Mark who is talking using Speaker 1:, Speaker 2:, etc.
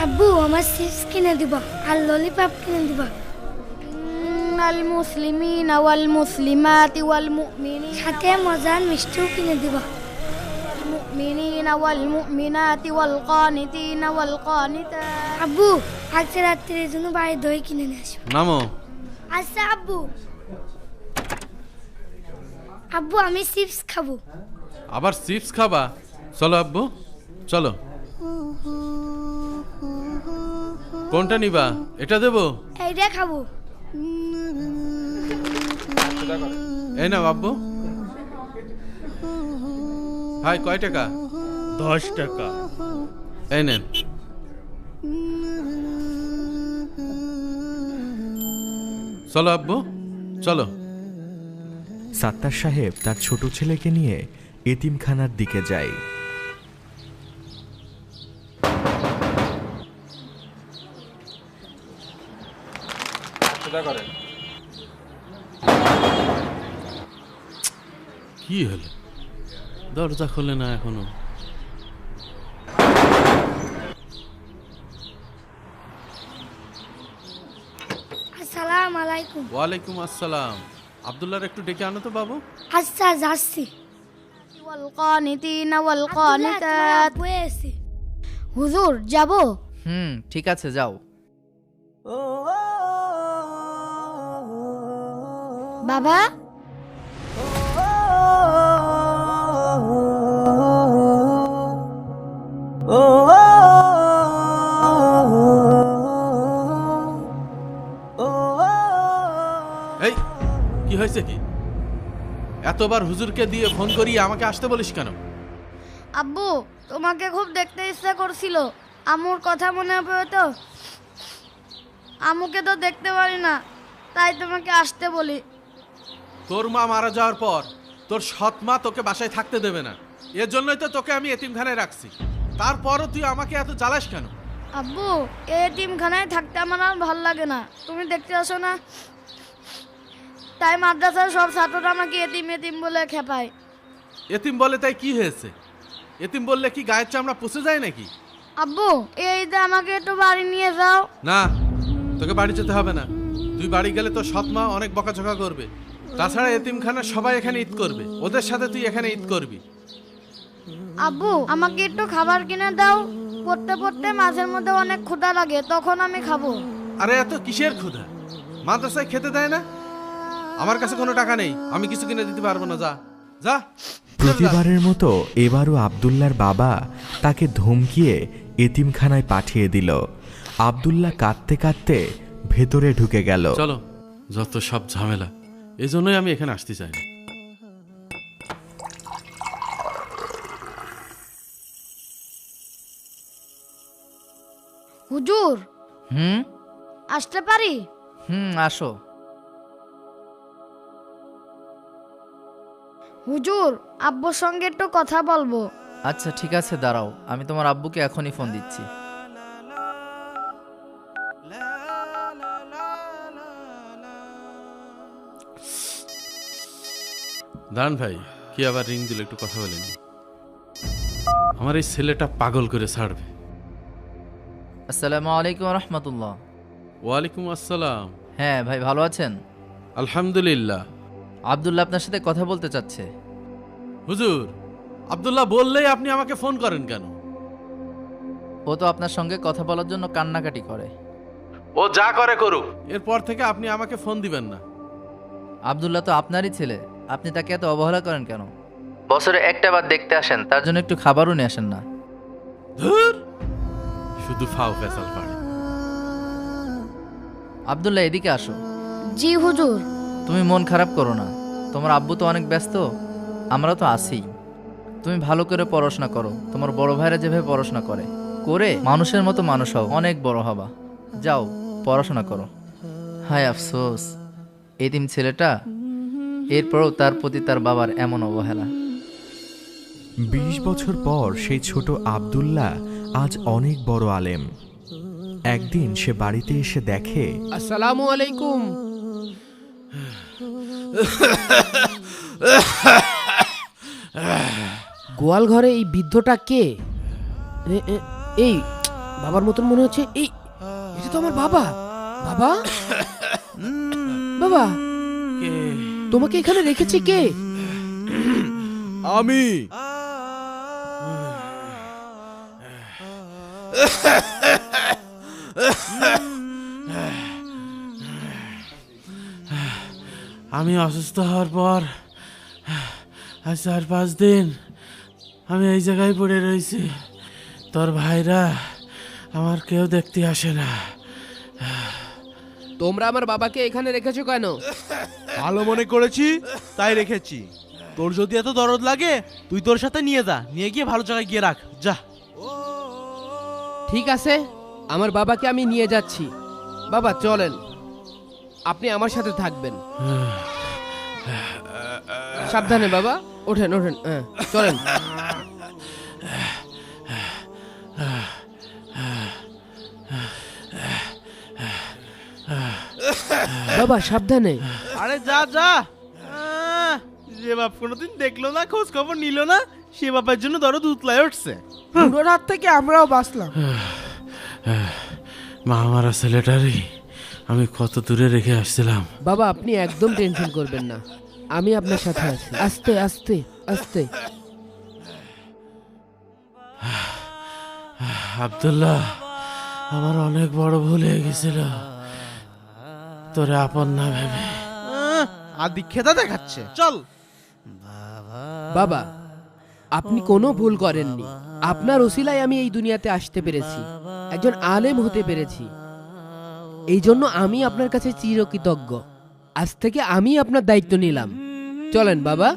Speaker 1: আব্বু আমার চিপস কিনে দিব আর ললিপপ কিনে দিব।
Speaker 2: আল মুসলিমিন ওয়াল মুসলিমাতি ওয়াল মুমিনিন
Speaker 1: সাথে মজার মিষ্টিও কিনে দিব।
Speaker 2: মুমিনিন ওয়াল মুমিনাতি ওয়াল কানিতিন ওয়াল কানিতাত।
Speaker 1: আব্বু আজ রাত্রির জন্য বাড়ি দই কিনে নিয়ে আসবো।
Speaker 3: নামো।
Speaker 1: আচ্ছা আব্বু। আব্বু আমি চিপস খাবো।
Speaker 3: আবার চিপস খাবা? চলো আব্বু চলো। কোনটা নিবা? এটা দেবো?
Speaker 1: এইটা খাবো।
Speaker 3: এই না আব্বু। ভাই কয় টাকা?
Speaker 4: 10 টাকা।
Speaker 3: এই নেন। চলো আব্বু চলো।
Speaker 5: সাত্তার সাহেব তার ছোট ছেলেকে নিয়ে এতিমখানার দিকে যায়।
Speaker 3: কি হলো? দরজা খোলে না এখনো।
Speaker 1: আসসালামু আলাইকুম।
Speaker 3: ওয়ালাইকুম আসসালাম। আব্দুল্লাহর একটু ডেকে আনো তো বাবু।
Speaker 1: আচ্ছা যাচ্ছি।
Speaker 2: ওয়াল কানিতিন ওয়াল কানিতাত।
Speaker 1: বসে
Speaker 2: হুজুর যাব?
Speaker 6: ঠিক আছে যাও।
Speaker 2: বাবা
Speaker 3: এই কি হয়েছে কি? এতবার হুজুরকে দিয়ে ফোন করিয়ে আমাকে আসতে বলিস কেন?
Speaker 2: আব্বু তোমাকে খুব দেখতে ইচ্ছা করছিল। আম্মুর কথা মনে পড়ে তো। আম্মুকে তো দেখতে পারি না, তাই তোমাকে আসতে বলি।
Speaker 3: তোর মা মারা যাওয়ার পর তোর সৎ মা তোকে বাসায় থাকতে দেবে না, এর জন্যই তো তোকে আমি এতিমখানায় রাখছি। তারপরও তুই আমাকে এত জ্বালাস কেন?
Speaker 2: আব্বু এই এতিমখানায় থাকতে আমার আর ভাল লাগে না। তুমি দেখতে আসো না, তাই মাদ্রাসার সব ছাত্ররা আমাকে এতিম এতিম বলে খেপায়।
Speaker 3: এতিম বলে তাই কি হয়েছে? এতিম বললে কি গায়ের চামড়া পুষে যায় নাকি?
Speaker 2: আব্বু এই ঈদে আমাকে একটু বাড়ি নিয়ে যাও।
Speaker 3: না, তোকে বাড়ি যেতে হবে না। তুই বাড়ি গেলে তোর সৎ মা অনেক বকাঝকা করবে। তাছাড়া এতিমখানার সবাই এখানে ঈদ করবে, ওদের সাথে তুই এখানে ঈদ করবি।
Speaker 2: আব্বু আমাকে একটু খাবার কিনে দাও। পড়তে পড়তে মাঝের মধ্যে অনেক ক্ষুধা লাগে, তখন আমি খাবো।
Speaker 3: আরে এত কিসের ক্ষুধা? মাদ্রাসায় খেতে দেয় না? আমার কাছে কোনো টাকা নেই, আমি কিছু কিনে দিতে পারবো না। যা যা।
Speaker 5: প্রতিবারের মতো এবারও আব্দুল্লাহর বাবা তাকে ধমকিয়ে এতিমখানায় পাঠিয়ে দিল। আব্দুল্লাহ কাঁদতে কাঁদতে ভেতরে ঢুকে গেল।
Speaker 3: চলো, যত সব ঝামেলা, এই জন্যই আমি এখানে আসতে চাই না।
Speaker 2: হুজুর আসতে পারি?
Speaker 6: আসো।
Speaker 2: হুজুর আব্বুর সঙ্গে একটু কথা বলবো।
Speaker 6: আচ্ছা ঠিক আছে, দাঁড়াও, আমি তোমার আব্বুকে এখনই ফোন দিচ্ছি।
Speaker 3: দান ভাই, কি আবার রিং দিল? একটু কথা বলেনি। আমার এই ছেলেটা পাগল করে ছাড়বে।
Speaker 6: আসসালামু আলাইকুম রহমতুল্লাহ।
Speaker 3: ওয়ালাইকুম আসসালাম।
Speaker 6: হ্যাঁ ভাই, ভালো আছেন?
Speaker 3: আলহামদুলিল্লাহ।
Speaker 6: আব্দুল্লাহ আপনার সাথে কথা বলতে চাচ্ছে।
Speaker 3: হুজুর, আব্দুল্লাহ বললেই আপনি আমাকে ফোন করেন কেন?
Speaker 6: ও তো আপনার সঙ্গে কথা বলার জন্য কান্নাকাটি করে।
Speaker 3: ও যা করে করুক, এরপর থেকে আপনি আমাকে ফোন দিবেন না।
Speaker 6: আব্দুল্লাহ তো আপনারই ছেলে, আপনি তাকে এত অবহেলা করেন কেন? বছরে একটা বার দেখতে আসেন, তার জন্য একটু খাবারও নিয়ে আসেন না।
Speaker 3: ধুর, শুধু ফাও ফেসাল পাড়ে।
Speaker 6: আব্দুল্লাহ এদিকে আসো।
Speaker 2: জি হুজুর।
Speaker 6: তুমি মন খারাপ করো না, তোমার আব্বু তো অনেক ব্যস্ত, আমরা তো আছি। তুমি ভালো করে পড়াশোনা করো, তোমার বড় ভাইরা যেভাবে পড়াশোনা করে করে মানুষের মতো মানুষ হও, অনেক বড় হবা। যাও পড়াশোনা করো। হায় আফসোস, এতিম ছেলেটা, এরপরও তার প্রতি তার বাবার এমন অবহেলা।
Speaker 5: 20 বছর পর সেই ছোট আব্দুল্লাহ আজ অনেক বড় আলেম। একদিন সে বাড়িতে এসে দেখে,
Speaker 7: আসসালামু আলাইকুম। গোয়াল ঘরে এই বৃদ্ধটা কে? এই
Speaker 4: বাবার মতন মনে হচ্ছে। এই এটা তো আমার বাবা। বাবা, বাবা,
Speaker 3: কে?
Speaker 4: তোমাকে এখানে রেখেছে কে?
Speaker 3: আমি। আমি অসুস্থ হওয়ার পর আজ 4-5 দিন আমি এই জায়গায় পড়ে রয়েছি। তোর ভাইরা আমার কেউ দেখতে আসে না।
Speaker 4: তোমরা আমার বাবাকে এখানে রেখেছো কেন?
Speaker 7: ভালো মনে করেছি তাই রেখেছি। তোর যদি এত দরদ লাগে তুই তোর সাথে নিয়ে যা, নিয়ে গিয়ে ভালো জায়গায় গিয়ে রাখ যা।
Speaker 4: ঠিক আছে, আমার বাবাকে আমি নিয়ে যাচ্ছি। বাবা চলেন, আপনি আমার সাথে থাকবেন। সাবধানে বাবা, ওঠেন ওঠেন, হ্যাঁ চলেন। বাবা সাবধানে।
Speaker 7: আরে যা যা। যে বাপ কোনোদিন দেখলো না, খোঁজ খবর নিল না, সে বাপের জন্য দরদ উতলায় উঠছে।
Speaker 8: পুরো রাত থেকে আমরাও বাঁচলাম।
Speaker 3: মা মারা ছেলেটারই আমি কত দূরে রেখে আসছিলাম।
Speaker 4: বাবা আপনি একদম টেনশন করবেন না, আমি আপনার সাথে আছি। আস্তে আস্তে আস্তে।
Speaker 3: আব্দুল্লাহ, আমার অনেক বড় ভুল হয়ে গেছিল তোরে আপন না ভেবে।
Speaker 7: আদি খেতা দেখাচ্ছে, চল।
Speaker 4: বাবা আপনি কোনো ভুল করেননি, আপনার ওসিলায় আমি এই দুনিয়াতে আসতে পেরেছি, একজন আলেম হতে পেরেছি। এই জন্য আমি আপনার কাছে চিরকৃতজ্ঞ। আজ থেকে আমি আপনার দায়িত্ব নিলাম। চলেন বাবা।